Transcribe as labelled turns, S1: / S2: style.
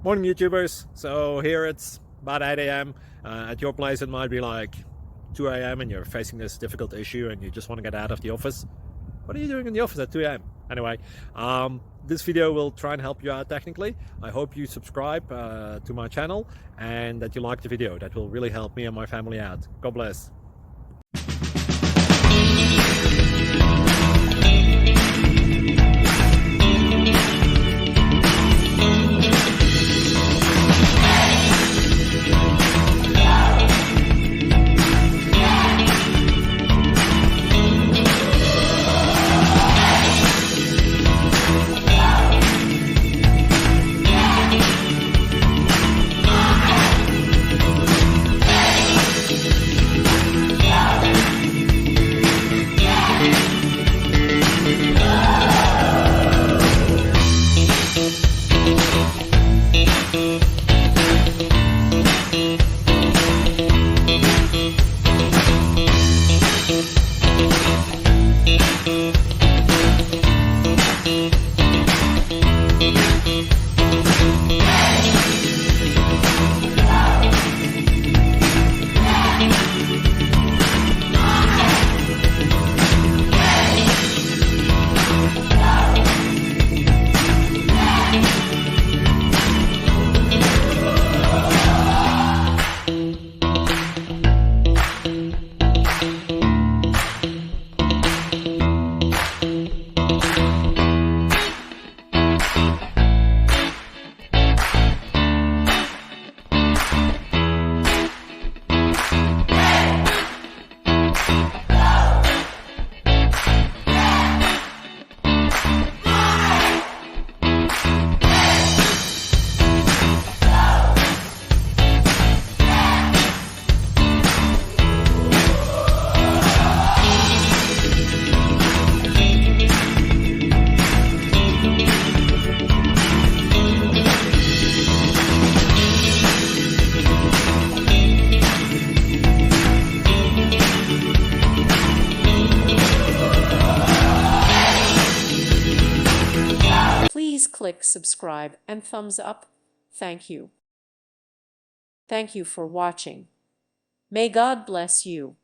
S1: Morning YouTubers. So here it's about 8 a.m. At your place it might be like 2 a.m. and you're facing this difficult issue and you just want to get out of the office. What are you doing in the office at 2 a.m.? Anyway, this video will try and help you out technically. I hope you subscribe to my channel and that you like the video. That will really help me and my family out. God bless.
S2: Please click subscribe and thumbs up. Thank you. Thank you for watching. May God bless you.